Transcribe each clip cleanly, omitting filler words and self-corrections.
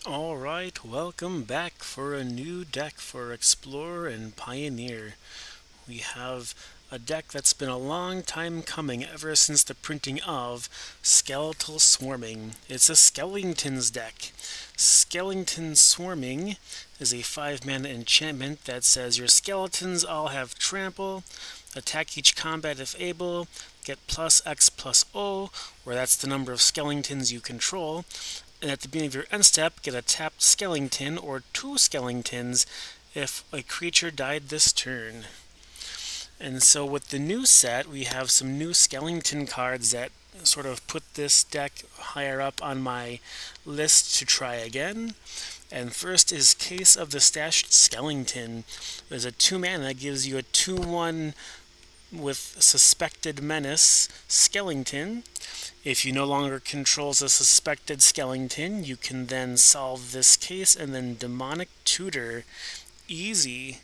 Alright, welcome back for a new deck for Explorer and Pioneer. We have a deck that's been a long time coming ever since the printing of Skeletal Swarming. It's a Skeletons deck. Skeleton Swarming is a 5-mana enchantment that says your skeletons all have trample, attack each combat if able, get plus X plus O, where that's the number of skeletons you control, and at the beginning of your end step, get a tapped skeleton or two skeletons if a creature died this turn. And so with the new set, we have some new skeleton cards that sort of put this deck higher up on my list to try again. And first is Case of the Stashed Skeleton. There's a 2-mana that gives you a 2/1 with Suspected Menace Skeleton. If you no longer controls a suspected skeleton, you can then solve this case and then Demonic Tutor. Easy.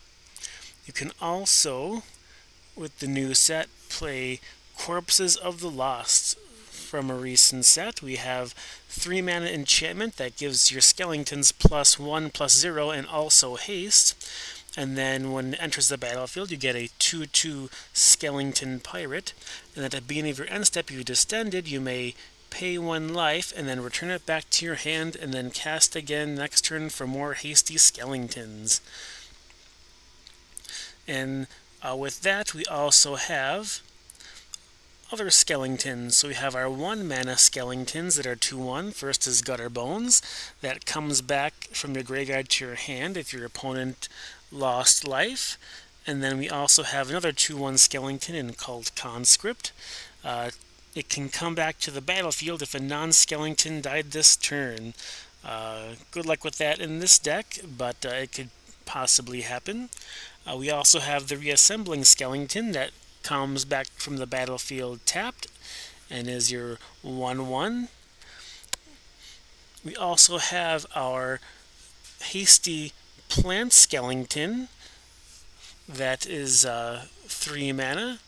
You can also, with the new set, play Corpses of the Lost. From a recent set, we have 3-mana enchantment that gives your skeletons +1/+0 and also haste. And then when it enters the battlefield, you get a 2/2 Skeleton Pirate. And at the beginning of your end step, you descended, you may pay 1 life and then return it back to your hand and then cast again next turn for more hasty skeletons. And with that, we also have other skeletons. So we have our 1-mana skeletons that are 2/1. First is Gutter Bones. That comes back from your graveyard to your hand if your opponent lost life. And then we also have another 2/1 skeleton called Conscript. It can come back to the battlefield if a non-skeleton died this turn. Good luck with that in this deck, but it could possibly happen. We also have the Reassembling Skeleton that comes back from the battlefield tapped and is your 1/1. We also have our Hasty Plant Skeleton that is 3 mana.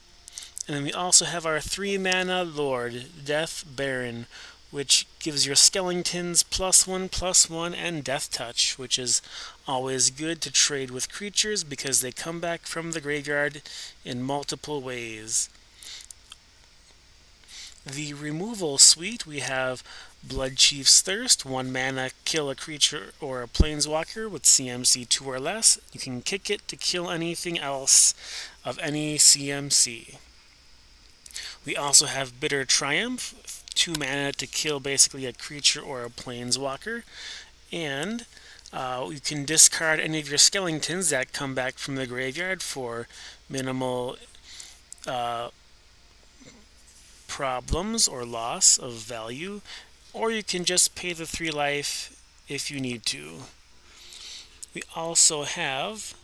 And then we also have our 3-mana Lord, Death Baron, which gives your skeletons +1/+1 and Death Touch, which is always good to trade with creatures because they come back from the graveyard in multiple ways. The removal suite, we have Bloodchief's Thirst, 1-mana, kill a creature or a planeswalker with CMC 2 or less. You can kick it to kill anything else of any CMC. We also have Bitter Triumph, 2 mana to kill basically a creature or a planeswalker. And you can discard any of your skeletons that come back from the graveyard for minimal problems or loss of value. Or you can just pay the 3 life if you need to. We also have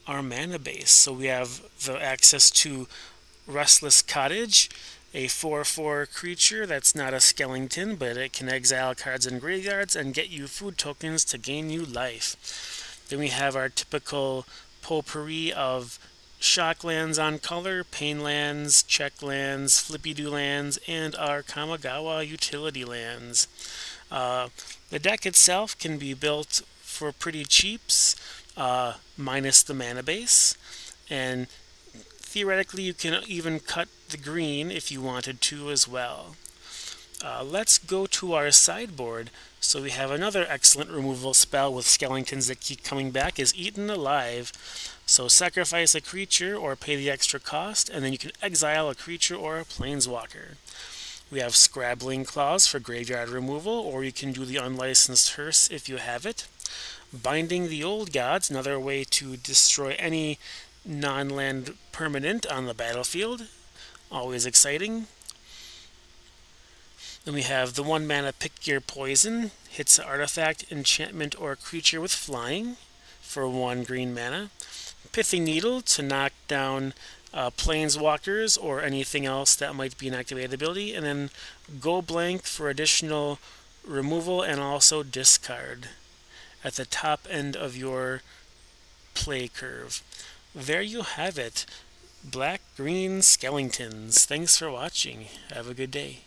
our mana base. So we have the access to Restless Cottage, a 4/4 creature that's not a skeleton, but it can exile cards in graveyards and get you food tokens to gain you life. Then we have our typical potpourri of shock lands on color, pain lands, check lands, flippy-doo lands, and our Kamigawa utility lands. The deck itself can be built for pretty cheaps, minus the mana base, and theoretically, you can even cut the green if you wanted to as well. Let's go to our sideboard. So we have another excellent removal spell with skeletons that keep coming back is Eaten Alive. So sacrifice a creature or pay the extra cost, and then you can exile a creature or a planeswalker. We have Scrabbling Claws for graveyard removal, or you can do the Unlicensed Hearse if you have it. Binding the Old Gods, another way to destroy any non-land permanent on the battlefield. Always exciting. Then we have the 1-mana Pick Your Poison. Hits an artifact, enchantment, or creature with flying for 1 green mana. Pithing Needle to knock down planeswalkers or anything else that might be an activated ability. And then Go Blank for additional removal and also discard at the top end of your play curve. There you have it. Black-green skeletons. Thanks for watching. Have a good day.